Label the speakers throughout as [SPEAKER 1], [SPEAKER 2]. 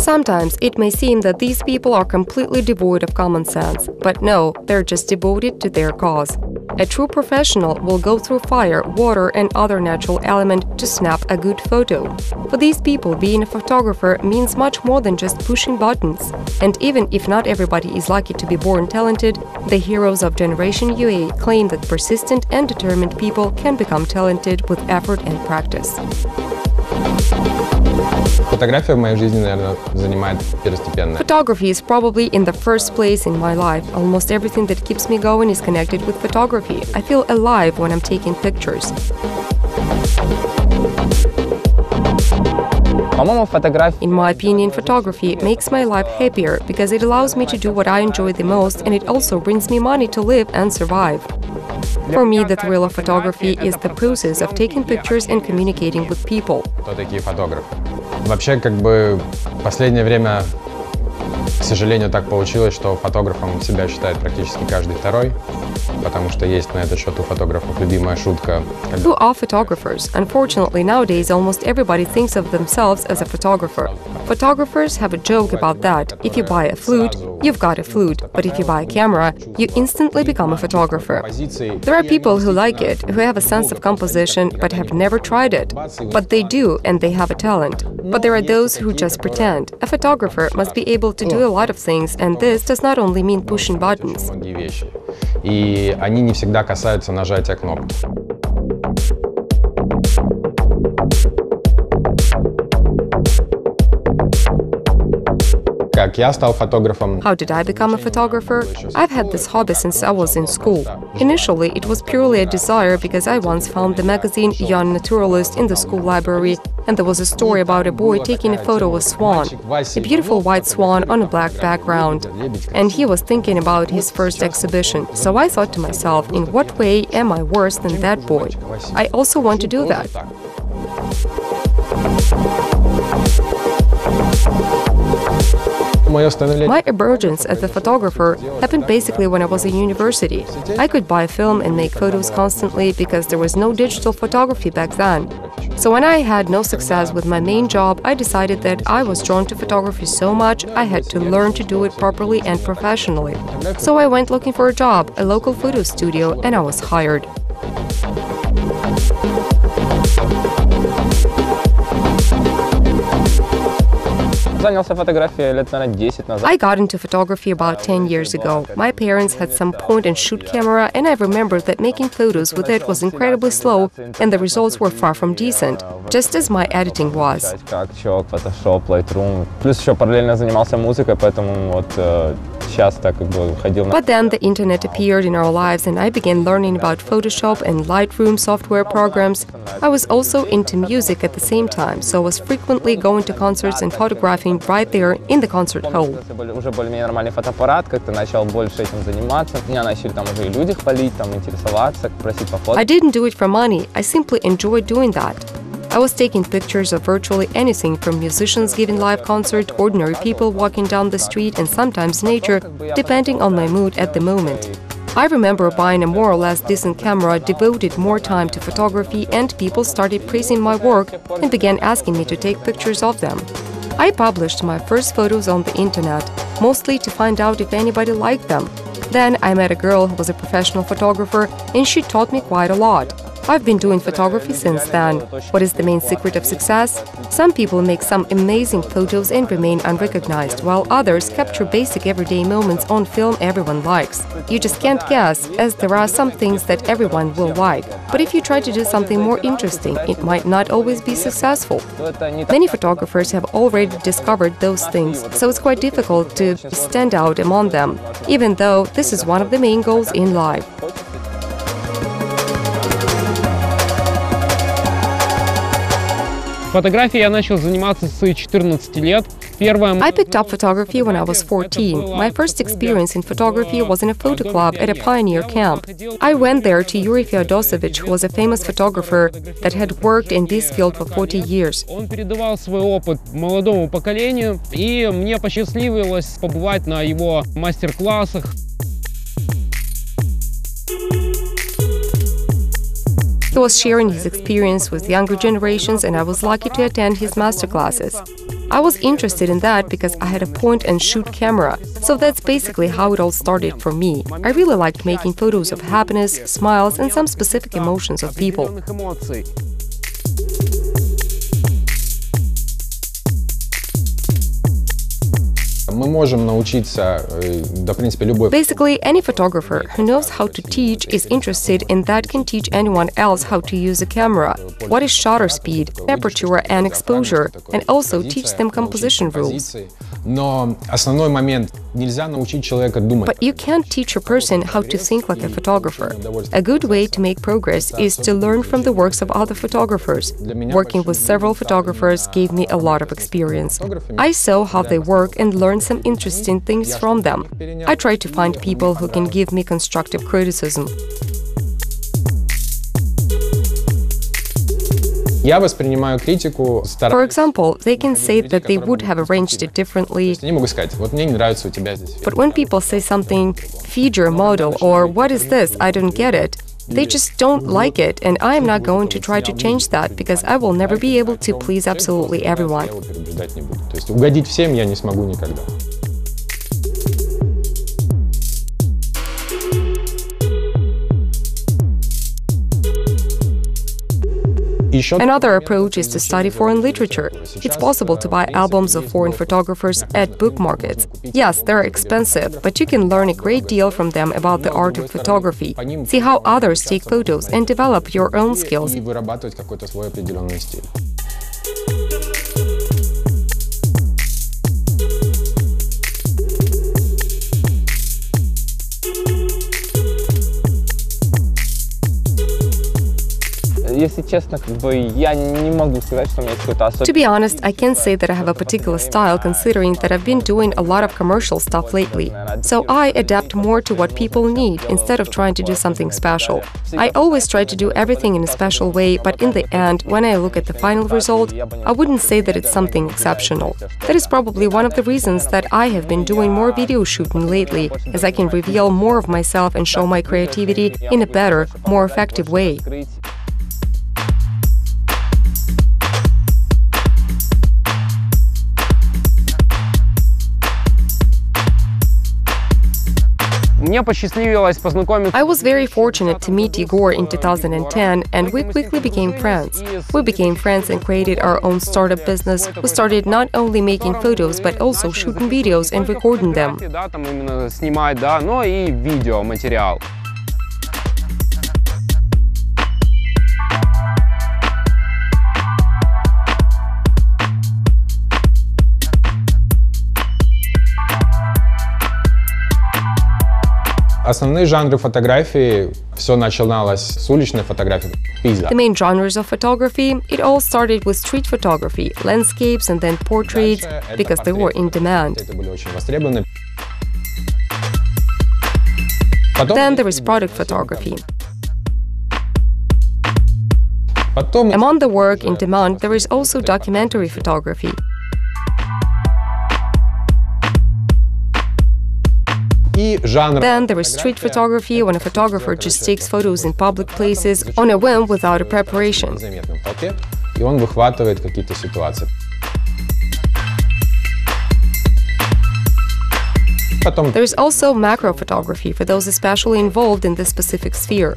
[SPEAKER 1] Sometimes it may seem that these people are completely devoid of common sense, but no, they're just devoted to their cause. A true professional will go through fire, water and other natural element to snap a good photo. For these people, being a photographer means much more than just pushing buttons. And even if not everybody is lucky to be born talented, the heroes of Generation UA claim that persistent and determined people can become talented with effort and practice.
[SPEAKER 2] Фотография в моей жизни, наверное, занимает первостепенное.
[SPEAKER 1] Photography is probably in the first place in my life. Almost everything that keeps me going is connected with photography. I feel alive when I'm taking pictures. In my opinion, photography makes my life happier because it allows me to do what I enjoy the most, and it also brings me money to live and survive. For me, the thrill of photography is the process of taking pictures and communicating with people.
[SPEAKER 2] Кто такие фотографы? Вообще, в последнее время, к сожалению, так получилось, что фотографом себя считает практически каждый второй, потому что есть на этот счет у фотографов любимая шутка.
[SPEAKER 1] Who are photographers? Unfortunately, nowadays almost everybody thinks of themselves as a photographer. Photographers have a joke about that. If you buy a flute, you've got a flute, but if you buy a camera, you instantly become a photographer. There are people who like it, who have a sense of composition, but have never tried it. But they do, and they have a talent. But there are those who just pretend. A photographer must be able to do a lot of things, and this does not only mean pushing buttons.
[SPEAKER 2] И они не всегда касаются нажатия кнопки. Как я стал фотографом?
[SPEAKER 1] How did I become a photographer? I've had this hobby since I was in school. Initially, it was purely a desire because I once found the magazine Young Naturalist in the school library, and there was a story about a boy taking a photo of a swan, a beautiful white swan on a black background. And he was thinking about his first exhibition. So I thought to myself, in what way am I worse than that boy? I also want to do that. My emergence as a photographer happened basically when I was in university. I could buy film and make photos constantly because there was no digital photography back then. So when I had no success with my main job, I decided that I was drawn to photography so much I had to learn to do it properly and professionally. So I went looking for a job, a local photo studio, and I was hired. I got into photography about 10 years ago. My parents had some point-and-shoot camera, and I remember that making photos with it was incredibly slow, and the results were far from decent, just as my editing was. But then the internet appeared in our lives, and I began learning about Photoshop and Lightroom software programs. I was also into music at the same time, so I was frequently going to concerts and photographing right there in the concert hall. I didn't do it for money, I simply enjoyed doing that. I was taking pictures of virtually anything from musicians giving live concerts, ordinary people walking down the street, and sometimes nature, depending on my mood at the moment. I remember buying a more or less decent camera, devoted more time to photography, and people started praising my work and began asking me to take pictures of them. I published my first photos on the internet, mostly to find out if anybody liked them. Then I met a girl who was a professional photographer, and she taught me quite a lot. I've been doing photography since then. What is the main secret of success? Some people make some amazing photos and remain unrecognized, while others capture basic everyday moments on film everyone likes. You just can't guess, as there are some things that everyone will like. But if you try to do something more interesting, it might not always be successful. Many photographers have already discovered those things, so it's quite difficult to stand out among them, even though this is one of the main goals in life.
[SPEAKER 3] Фотографией я начал заниматься с 14 лет.
[SPEAKER 1] I picked up photography when I was 14. My first experience in photography was in a photo club at a pioneer camp. I went there to Yuri Feodosovich, who was a famous photographer that had worked in this field for 40 years.
[SPEAKER 3] Он передавал свой опыт молодому поколению, и мне посчастливилось побывать на его мастер-классах.
[SPEAKER 1] He was sharing his experience with younger generations, and I was lucky to attend his masterclasses. I was interested in that because I had a point-and-shoot camera. So that's basically how it all started for me. I really liked making photos of happiness, smiles, and some specific emotions of people.
[SPEAKER 2] Basically,
[SPEAKER 1] any photographer who knows how to teach is interested in that can teach anyone else how to use a camera, what is shutter speed, aperture and exposure, and also teach them composition rules. But you can't teach a person how to think like a photographer. A good way to make progress is to learn from the works of other photographers. Working with several photographers gave me a lot of experience. I saw how they work and learned some interesting things from them. I try to find people who can give me constructive criticism. For example, they can say that they would have arranged it differently. But when people say something, feed your model, or what is this, I don't get it, they just don't like it, and I am not going to try to change that, because I will never be able to please absolutely everyone. Another approach is to study foreign literature. It's possible to buy albums of foreign photographers at book markets. Yes, they're expensive, but you can learn a great deal from them about the art of photography. See how others take photos and develop your own skills. To be honest, I can't say that I have a particular style, considering that I've been doing a lot of commercial stuff lately. So I adapt more to what people need, instead of trying to do something special. I always try to do everything in a special way, but in the end, when I look at the final result, I wouldn't say that it's something exceptional. That is probably one of the reasons that I have been doing more video shooting lately, as I can reveal more of myself and show my creativity in a better, more effective way. I was very fortunate to meet Igor in 2010, and we quickly became friends. We became friends and created our own startup business. We started not only making photos, but also shooting videos and recording them. The main genres of photography, it all started with street photography, landscapes and then portraits, because they were in demand. Then there is product photography. Among the work in demand, there is also documentary photography. Then there is street photography, when a photographer just takes photos in public places on a whim without a preparation. There is also macro photography for those especially involved in this specific sphere.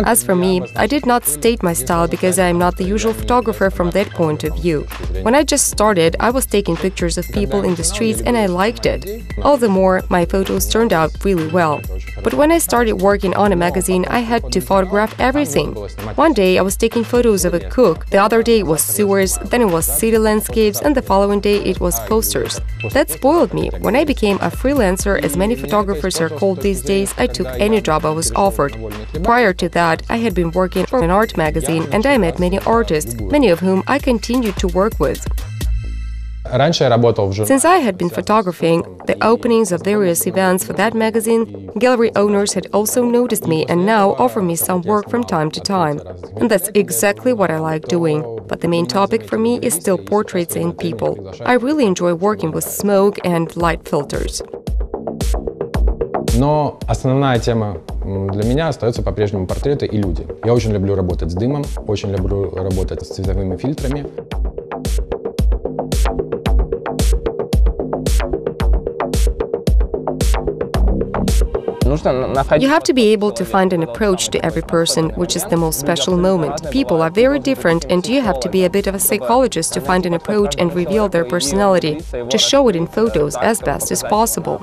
[SPEAKER 1] As for me, I did not state my style because I am not the usual photographer from that point of view. When I just started, I was taking pictures of people in the streets and I liked it. All the more, my photos turned out really well. But when I started working on a magazine, I had to photograph everything. One day I was taking photos of a cook, the other day it was sewers, then it was city landscapes, and the following day it was posters. That spoiled me. When I became a freelancer, as many photographers are called these days, I took any job I was offered. Prior to that, I had been working for an art magazine, and I met many artists, many of whom I continued to work with. Since I had been photographing the openings of various events for that magazine, gallery owners had also noticed me and now offer me some work from time to time. And that's exactly what I like doing. But the main topic for me is still portraits and people. I really enjoy working with smoke and light filters.
[SPEAKER 2] Но основная тема для меня остаются по-прежнему портреты и люди. Я очень люблю работать с дымом, очень люблю работать с цветовыми фильтрами.
[SPEAKER 1] You have to be able to find an approach to every person, which is the most special moment. People are very different, and you have to be a bit of a psychologist to find an approach and reveal their personality, to show it in photos as best as possible.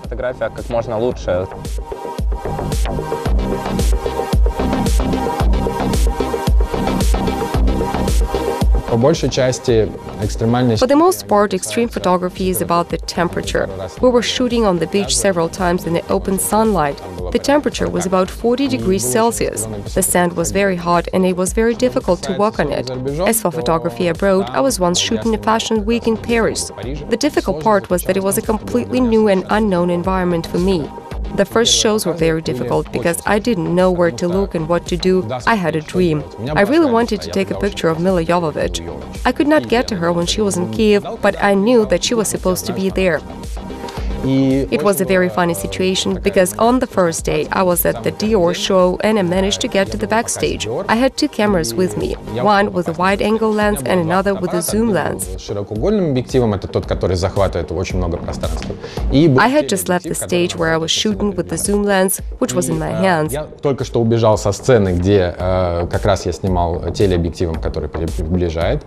[SPEAKER 2] По большей части экстремальность.
[SPEAKER 1] For the most part, extreme photography is about the temperature. We were shooting on the beach several times in the open sunlight. The temperature was about 40 degrees Celsius. The sand was very hot and it was very difficult to walk on it. As for photography abroad, I was once shooting a fashion week in Paris. The difficult part was that it was a completely new and unknown environment for me. The first shows were very difficult because I didn't know where to look and what to do. I had a dream. I really wanted to take a picture of Mila Jovovich. I could not get to her when she was in Kiev, but I knew that she was supposed to be there. It was a very funny situation because on the first day I was at the Dior show and I managed to get to the backstage. I had two cameras with me, one with a wide-angle lens and another with a zoom lens.
[SPEAKER 2] Широкоугольным объективом это тот, который захватывает очень много пространства.
[SPEAKER 1] I had just left the stage where I was shooting with the zoom lens, which was in my hands.
[SPEAKER 2] Я только что убежал со сцены, где как раз я снимал телеобъективом, который приближает,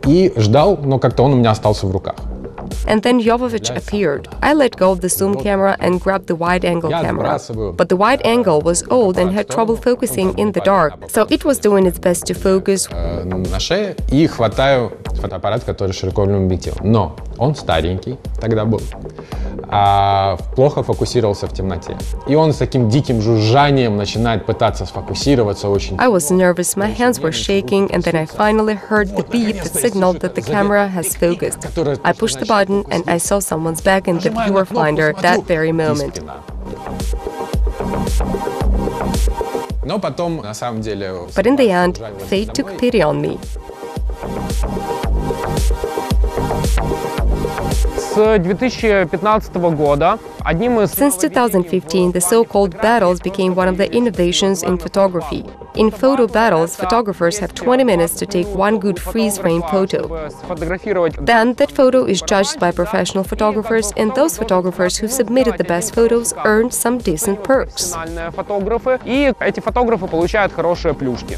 [SPEAKER 2] и ждал, но как-то он у меня остался в руках.
[SPEAKER 1] And then Jovovich appeared. I let go of the zoom camera and grabbed the wide-angle camera. But the wide angle was old and had trouble focusing in the dark, so it was doing its best to focus.
[SPEAKER 2] На шее и хватаю фотоаппарат, который широкоугольным объективом. Но он старенький тогда был, плохо фокусировался в темноте. И он с таким диким жужжанием начинает пытаться сфокусироваться очень.
[SPEAKER 1] I was nervous, my hands were shaking, and then I finally heard the beep that signaled that the camera has focused. I pushed the button and I saw someone's back in the viewer finder that very moment.
[SPEAKER 2] Но потом, на самом деле...
[SPEAKER 1] But in the end, fate took pity on me.
[SPEAKER 3] С 2015 года одним из...
[SPEAKER 1] Since 2015, the so-called battles became one of the innovations in photography. In photo battles, photographers have 20 minutes to take one good freeze-frame photo. Then that photo is judged by professional photographers, and those photographers who submitted the best photos earned some decent perks.
[SPEAKER 3] И эти фотографы получают хорошие плюшки.